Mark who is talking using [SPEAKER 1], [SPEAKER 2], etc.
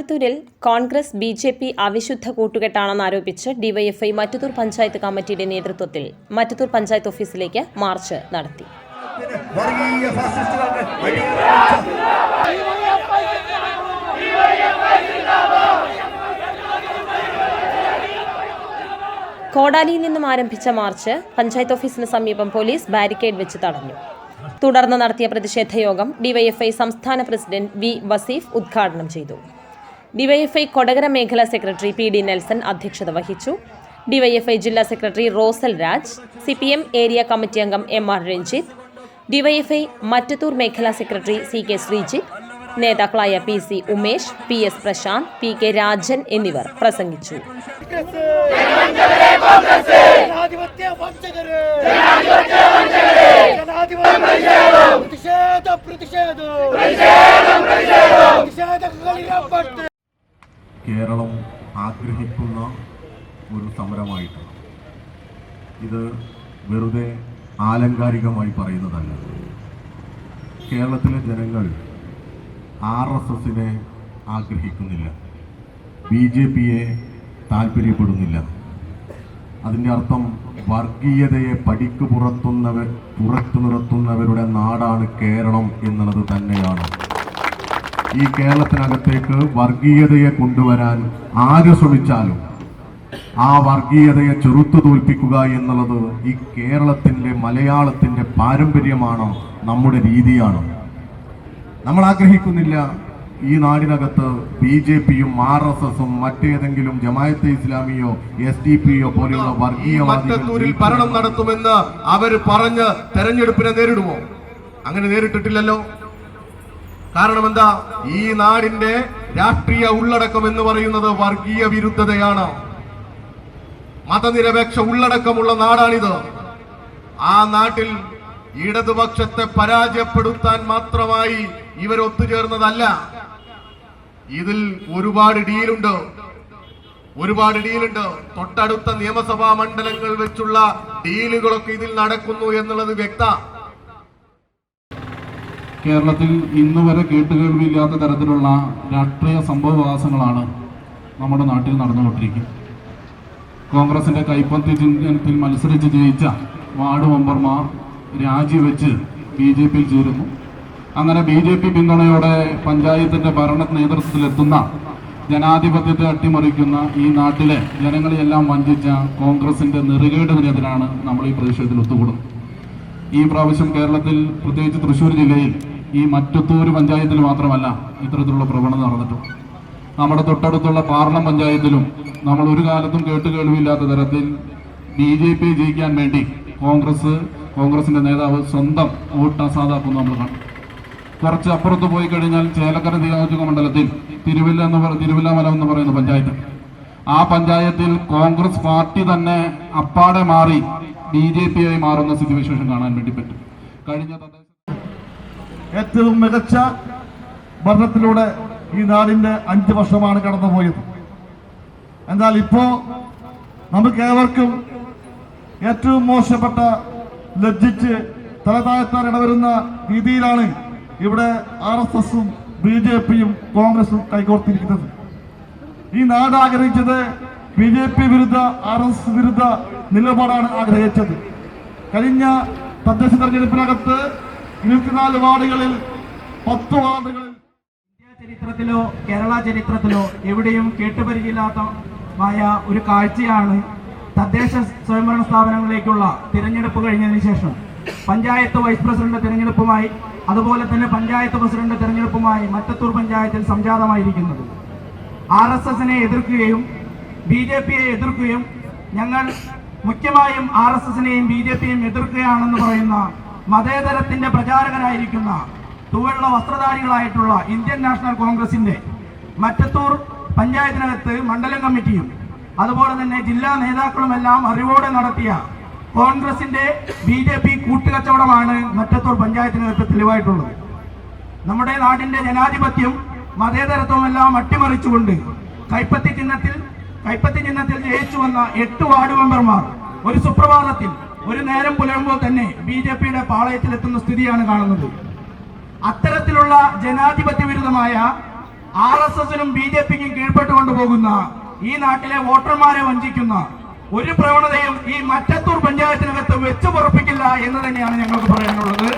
[SPEAKER 1] മറ്റത്തൂരിൽ Congress BJP. അവിശുദ്ധ കൂട്ടുകെട്ടാണെന്നാരോപിച്ച് DYFI Mattathur panchayat കമ്മിറ്റിയുടെ നേതൃത്വത്തിൽ മറ്റത്തൂർ പഞ്ചായത്ത് ഓഫീസിലേക്ക് മാർച്ച് നടത്തി. കോടാലിയിൽ നിന്നും ആരംഭിച്ച മാർച്ച് പഞ്ചായത്ത് ഓഫീസിന് സമീപം പോലീസ് ബാരിക്കേഡ് വെച്ച് തടഞ്ഞു. തുടർന്ന് നടത്തിയ പ്രതിഷേധ യോഗം ഡിവൈഎഫ്ഐ സംസ്ഥാന പ്രസിഡന്റ് വി വസീഫ് ഉദ്ഘാടനം ചെയ്തു. ഡിവൈഎഫ്ഐ കൊടകര മേഖലാ സെക്രട്ടറി പി.ഡി. നെൽസൺ അധ്യക്ഷത വഹിച്ചു. ഡിവൈഎഫ്ഐ ജില്ലാ secretary Rosell Raj, CPM area committee അംഗം M.R. രഞ്ജിത്ത്, ഡിവൈഎഫ്ഐ മറ്റത്തൂർ മേഖലാ സെക്രട്ടറി C.K. ശ്രീജിത്ത്, നേതാക്കളായ P.C. Umesh, P.S. Prashant, P.K. Rajan എന്നിവർ പ്രസംഗിച്ചു.
[SPEAKER 2] കേരളം ആഗ്രഹിക്കുന്ന ഒരു സമരമായിട്ടാണ് ഇത്. വെറുതെ ആലങ്കാരികമായി പറയുന്നതല്ല. കേരളത്തിലെ ജനങ്ങൾ RSSനെ ആഗ്രഹിക്കുന്നില്ല, BJPയെ താല്പര്യപ്പെടുന്നില്ല. അതിൻ്റെ അർത്ഥം വർഗീയതയെ പടിക്ക് പുറത്തു നിർത്തുന്നവരുടെ നാടാണ് കേരളം എന്നുള്ളത് തന്നെയാണ്. ഈ കേരളത്തിനകത്തേക്ക് വർഗീയതയെ കൊണ്ടുവരാൻ ആര് ശ്രമിച്ചാലും ആ വർഗീയതയെ ചെറുത്തു തോൽപ്പിക്കുക എന്നുള്ളത് ഈ കേരളത്തിൻ്റെ മലയാളത്തിൻ്റെ പാരമ്പര്യമാണ്, നമ്മുടെ രീതിയാണ്. നമ്മൾ ആഗ്രഹിക്കുന്നില്ല ഈ നാടിനകത്ത് BJPയും RSSും മറ്റേതെങ്കിലും ജമാഅത്തെ ഇസ്ലാമിയോ SDP പോലെയുള്ള വർഗീയവാദികൾ ഭരണം നടത്തുമെന്ന് അവർ പറഞ്ഞ് തെരഞ്ഞെടുപ്പിനെ നേരിടുമോ? അങ്ങനെ നേരിട്ടിട്ടില്ലല്ലോ. കാരണം എന്താ? ഈ നാടിന്റെ രാഷ്ട്രീയ ഉള്ളടക്കം എന്ന് പറയുന്നത് വർഗീയ വിരുദ്ധതയാണ്. മതനിരപേക്ഷ ഉള്ളടക്കമുള്ള നാടാണിത്. ആ നാട്ടിൽ ഇടതുപക്ഷത്തെ പരാജയപ്പെടുത്താൻ മാത്രമായി ഇവർ ഒത്തുചേർന്നതല്ല. ഇതിൽ ഒരുപാട് ഡീലുണ്ട്. തൊട്ടടുത്ത നിയമസഭാ മണ്ഡലങ്ങൾ വെച്ചുള്ള ഡീലുകളൊക്കെ ഇതിൽ നടക്കുന്നു എന്നുള്ളത് വ്യക്തം.
[SPEAKER 3] കേരളത്തിൽ ഇന്നുവരെ കേട്ടുകേൾവിയില്ലാത്ത തരത്തിലുള്ള രാഷ്ട്രീയ സംഭവവികാസങ്ങളാണ് നമ്മുടെ നാട്ടിൽ നടന്നുകൊണ്ടിരിക്കുന്നത്. കോൺഗ്രസിന്റെ കൈപ്പത്തി ചിഹ്നത്തിൽ മത്സരിച്ച് ജയിച്ച വാർഡ് മെമ്പർമാർ രാജിവെച്ച് BJPയിൽ ചേരുന്നു. അങ്ങനെ BJP പിന്തുണയോടെ പഞ്ചായത്തിന്റെ ഭരണ നേതൃത്വത്തിലെത്തുന്ന ജനാധിപത്യത്തെ അട്ടിമറിക്കുന്ന ഈ നാട്ടിലെ ജനങ്ങളെയെല്ലാം വഞ്ചിച്ച കോൺഗ്രസിന്റെ നെറുകേടിനെതിരാണ് നമ്മൾ ഈ പ്രതിഷേധത്തിൽ ഒത്തുകൂടുന്നത്. ഈ പ്രാവശ്യം കേരളത്തിൽ, പ്രത്യേകിച്ച് തൃശ്ശൂർ ജില്ലയിൽ ഈ മറ്റത്തൂർ പഞ്ചായത്തിൽ മാത്രമല്ല ഇത്തരത്തിലുള്ള പ്രവണത നടന്നിട്ടുണ്ട്. നമ്മുടെ തൊട്ടടുത്തുള്ള പാർലം പഞ്ചായത്തിലും നമ്മൾ ഒരു കാലത്തും കേട്ടുകേൾവിയില്ലാത്ത തരത്തിൽ BJP ജയിക്കാൻ വേണ്ടി കോൺഗ്രസിന്റെ നേതാവ് സ്വന്തം വോട്ട് അസാധാക്കുന്നു നമ്മൾ കാണും. കുറച്ച് അപ്പുറത്ത് പോയി കഴിഞ്ഞാൽ ചേലക്കര നിയോജക മണ്ഡലത്തിൽ തിരുവില്ലാമല എന്ന് പറയുന്ന പഞ്ചായത്ത്, ആ പഞ്ചായത്തിൽ കോൺഗ്രസ് പാർട്ടി തന്നെ അപ്പാടെ മാറി BJPയായി മാറുന്ന സ്ഥിതിവിശേഷം കാണാൻ വേണ്ടി പറ്റും. കഴിഞ്ഞ
[SPEAKER 4] ഏറ്റവും മികച്ച ഭരണത്തിലൂടെ ഈ നാടിന്റെ 5 വർഷമാണ് കടന്നുപോയത്. എന്നാൽ ഇപ്പോ നമുക്ക് ഏവർക്കും ഏറ്റവും മോശപ്പെട്ട, ലജ്ജിച്ച് തലതാഴ്ത്താൻ ഇടവരുന്ന രീതിയിലാണ് ഇവിടെ RSSും BJPയും കോൺഗ്രസും കൈകോർത്തിരിക്കുന്നത്. ഈ നാട് ആഗ്രഹിച്ചത് BJP വിരുദ്ധ RSS വിരുദ്ധ നിലപാടാണ് ആഗ്രഹിച്ചത്. കഴിഞ്ഞ തദ്ദേശ തെരഞ്ഞെടുപ്പിനകത്ത് 24 വാർഡുകളിൽ 10 വാർഡുകളിൽ
[SPEAKER 5] ചരിത്രത്തിലോ കേരള ചരിത്രത്തിലോ എവിടെയും കേട്ടുപരിചയമില്ലാത്തമായ ഒരു കാഴ്ചയാണ് തദ്ദേശ സ്വയംഭരണ സ്ഥാപനങ്ങളിലേക്കുള്ള തിരഞ്ഞെടുപ്പ് കഴിഞ്ഞതിന് ശേഷം പഞ്ചായത്ത് വൈസ് പ്രസിഡന്റ് തിരഞ്ഞെടുപ്പുമായി, അതുപോലെ തന്നെ പഞ്ചായത്ത് പ്രസിഡന്റ് തിരഞ്ഞെടുപ്പുമായി മറ്റത്തൂർ പഞ്ചായത്തിൽ സംജാതമായിരിക്കുന്നത്. RSSനെ എതിർക്കുകയും BJPയെ എതിർക്കുകയും, ഞങ്ങൾ മുഖ്യമായും RSSനെയും BJPയെയും എതിർക്കുകയാണെന്ന് പറയുന്ന മതേതരത്തിന്റെ പ്രചാരകരായിരിക്കുന്ന തുവള്ള വസ്ത്രധാരികളായിട്ടുള്ള ഇന്ത്യൻ നാഷണൽ കോൺഗ്രസിന്റെ മറ്റത്തൂർ പഞ്ചായത്തിനകത്ത് മണ്ഡലം കമ്മിറ്റിയും അതുപോലെ തന്നെ ജില്ലാ നേതാക്കളുമെല്ലാം അറിവോടെ നടത്തിയ കോൺഗ്രസിന്റെ BJP കൂട്ടുകച്ചവടമാണ് മറ്റത്തൂർ പഞ്ചായത്തിനകത്ത് തെളിവായിട്ടുള്ളത്. നമ്മുടെ നാടിന്റെ ജനാധിപത്യം മതേതരത്വമെല്ലാം അട്ടിമറിച്ചുകൊണ്ട് കൈപ്പത്തി ചിഹ്നത്തിൽ ജയിച്ചു വന്ന 8 വാർഡ് മെമ്പർമാർ ഒരു സുപ്രഭാതത്തിൽ, ഒരു നേരം പുലരുമ്പോൾ തന്നെ BJPയുടെ പാളയത്തിലെത്തുന്ന സ്ഥിതിയാണ് കാണുന്നത്. അത്തരത്തിലുള്ള ജനാധിപത്യ വിരുദ്ധമായ RSSനും BJPക്കും കീഴ്പ്പെട്ടുകൊണ്ട് പോകുന്ന ഈ നാട്ടിലെ വോട്ടർമാരെ വഞ്ചിക്കുന്ന ഒരു പ്രവണതയും ഈ മറ്റത്തൂർ പഞ്ചായത്തിനകത്ത് വെച്ചു പൊറപ്പിക്കില്ല എന്ന് തന്നെയാണ് ഞങ്ങൾക്ക് പറയാനുള്ളത്.